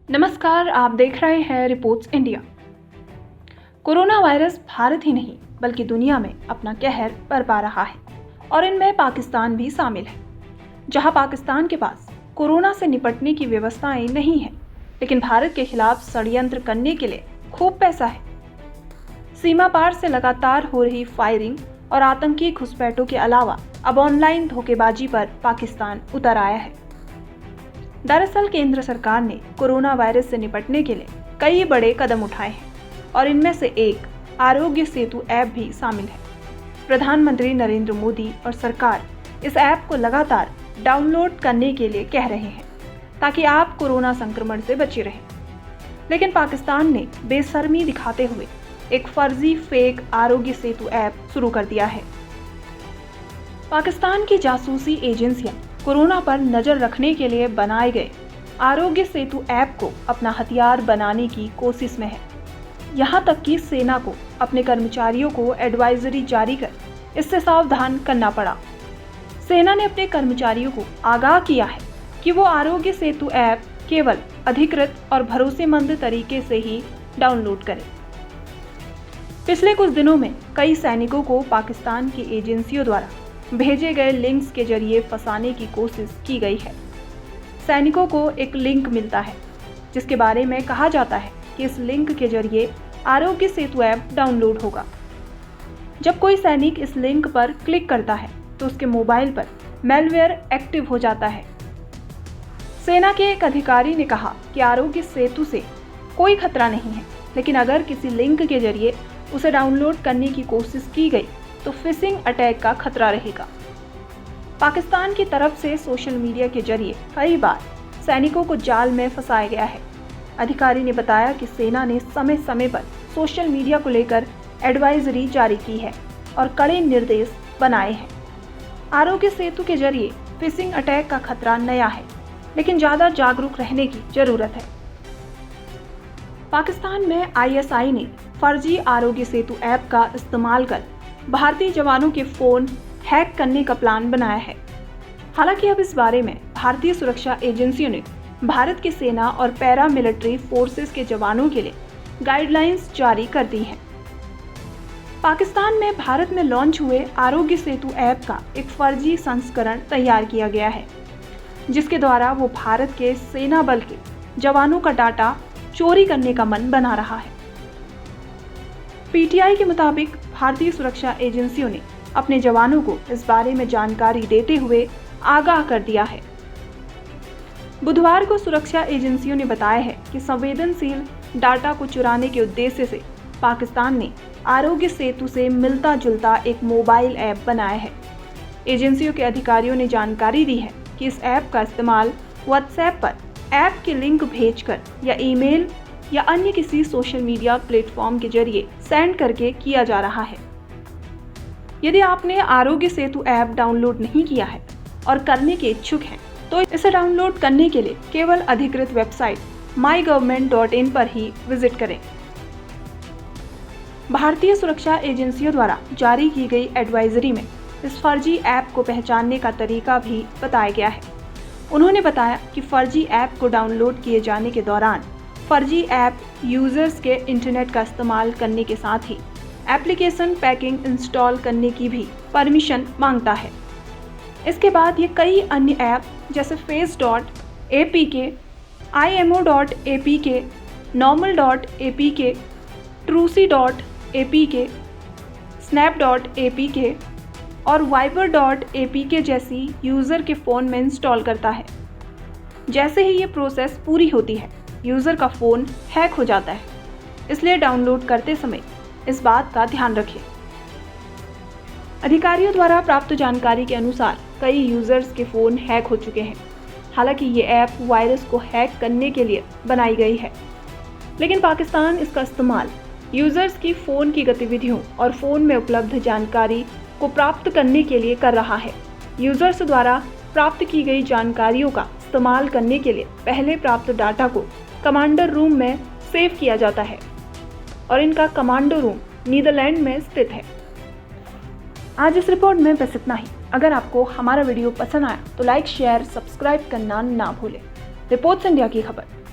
नमस्कार, आप देख रहे हैं रिपोर्ट्स इंडिया। कोरोना वायरस भारत ही नहीं बल्कि दुनिया में अपना कहर बरपा रहा है और इनमें पाकिस्तान भी शामिल है। जहां पाकिस्तान के पास कोरोना से निपटने की व्यवस्थाएं नहीं है, लेकिन भारत के खिलाफ षड्यंत्र करने के लिए खूब पैसा है। सीमा पार से लगातार हो रही फायरिंग और आतंकी घुसपैठों के अलावा अब ऑनलाइन धोखेबाजी पर पाकिस्तान उतर आया है। दरअसल केंद्र सरकार ने कोरोना वायरस से निपटने के लिए कई बड़े कदम उठाए हैं और इनमें से एक आरोग्य सेतु ऐप भी शामिल है। प्रधानमंत्री नरेंद्र मोदी और सरकार इस ऐप को लगातार डाउनलोड करने के लिए कह रहे हैं ताकि आप कोरोना संक्रमण से बचे रहें। लेकिन पाकिस्तान ने बेशर्मी दिखाते हुए एक फर्जी फेक आरोग्य सेतु ऐप शुरू कर दिया है। पाकिस्तान की जासूसी एजेंसियां कोरोना पर नजर रखने के लिए बनाए गए आरोग्य सेतु ऐप को अपना हथियार बनाने की कोशिश में है। यहां तक कि सेना को अपने कर्मचारियों को एडवाइजरी जारी कर इससे सावधान करना पड़ा। सेना ने अपने कर्मचारियों को आगाह किया है कि वो आरोग्य सेतु ऐप केवल अधिकृत और भरोसेमंद तरीके से ही डाउनलोड करें। पिछले कुछ दिनों में कई सैनिकों को पाकिस्तान की एजेंसियों द्वारा भेजे गए लिंक्स के जरिए फंसाने की कोशिश की गई है। सैनिकों को एक लिंक मिलता है जिसके बारे में कहा जाता है कि इस लिंक के जरिए आरोग्य सेतु ऐप डाउनलोड होगा। जब कोई सैनिक इस लिंक पर क्लिक करता है तो उसके मोबाइल पर मैलवेयर एक्टिव हो जाता है। सेना के एक अधिकारी ने कहा कि आरोग्य सेतु से कोई खतरा नहीं है, लेकिन अगर किसी लिंक के जरिए उसे डाउनलोड करने की कोशिश की गई तो फिशिंग अटैक का खतरा रहेगा। पाकिस्तान की तरफ से सोशल मीडिया के जरिए कई बार सैनिकों को जाल में फंसाया गया है। अधिकारी ने बताया कि सेना ने समय समय पर सोशल मीडिया को लेकर एडवाइजरी जारी की है और कड़े निर्देश बनाए हैं। आरोग्य सेतु के जरिए फिशिंग अटैक का खतरा नया है, लेकिन ज़्यादा जागरूक रहने की जरूरत है। पाकिस्तान में ISI ने फर्जी आरोग्य सेतु ऐप का इस्तेमाल कर भारतीय जवानों के फोन हैक करने का प्लान बनाया है। हालांकि अब इस बारे में भारतीय सुरक्षा एजेंसियों ने भारत की सेना और पैरा मिलिट्री फोर्सेस के जवानों के लिए गाइडलाइंस जारी कर दी हैं। पाकिस्तान में भारत में लॉन्च हुए आरोग्य सेतु ऐप का एक फर्जी संस्करण तैयार किया गया है, जिसके द्वारा वो भारत के सेना बल के जवानों का डाटा चोरी करने का मन बना रहा है। PTI के मुताबिक भारतीय सुरक्षा एजेंसियों ने अपने जवानों को इस बारे में जानकारी देते हुए आगाह कर दिया है। बुधवार को सुरक्षा एजेंसियों ने बताया है कि संवेदनशील डाटा को चुराने के उद्देश्य से पाकिस्तान ने आरोग्य सेतु से मिलता जुलता एक मोबाइल ऐप बनाया है। एजेंसियों के अधिकारियों ने जानकारी दी है कि इस ऐप का इस्तेमाल WhatsApp पर ऐप के लिंक भेजकर या ईमेल या अन्य किसी सोशल मीडिया प्लेटफॉर्म के जरिए सेंड करके किया जा रहा है। यदि आपने आरोग्य सेतु ऐप डाउनलोड नहीं किया है और करने के इच्छुक हैं, तो इसे डाउनलोड करने के लिए केवल अधिकृत वेबसाइट mygovernment.in पर ही विजिट करें। भारतीय सुरक्षा एजेंसियों द्वारा जारी की गई एडवाइजरी में इस फर्जी ऐप को पहचानने का तरीका भी बताया गया है। उन्होंने बताया कि फर्जी ऐप को डाउनलोड किए जाने के दौरान फर्जी ऐप यूजर्स के इंटरनेट का इस्तेमाल करने के साथ ही एप्लीकेशन पैकिंग इंस्टॉल करने की भी परमिशन मांगता है। इसके बाद ये कई अन्य ऐप जैसे face.apk, imo.apk, normal.apk, trucy.apk, snap.apk और viber.apk जैसी यूज़र के फ़ोन में इंस्टॉल करता है। जैसे ही ये प्रोसेस पूरी होती है, यूज़र का फ़ोन हैक हो जाता है। इसलिए डाउनलोड करते समय इस बात का ध्यान रखें। अधिकारियों द्वारा प्राप्त जानकारी के अनुसार कई यूज़र्स के फ़ोन हैक हो चुके हैं। हालांकि ये ऐप वायरस को हैक करने के लिए बनाई गई है, लेकिन पाकिस्तान इसका इस्तेमाल यूज़र्स की फ़ोन की गतिविधियों और फ़ोन में उपलब्ध जानकारी को प्राप्त करने के लिए कर रहा है। यूज़र्स द्वारा प्राप्त की गई जानकारियों का इस्तेमाल करने के लिए पहले प्राप्त डाटा को कमांडर रूम में सेव किया जाता है और इनका कमांडो रूम नीदरलैंड में स्थित है। आज इस रिपोर्ट में बस इतना ही। अगर आपको हमारा वीडियो पसंद आया तो लाइक, शेयर, सब्सक्राइब करना ना भूलें। रिपोर्ट्स इंडिया की खबर।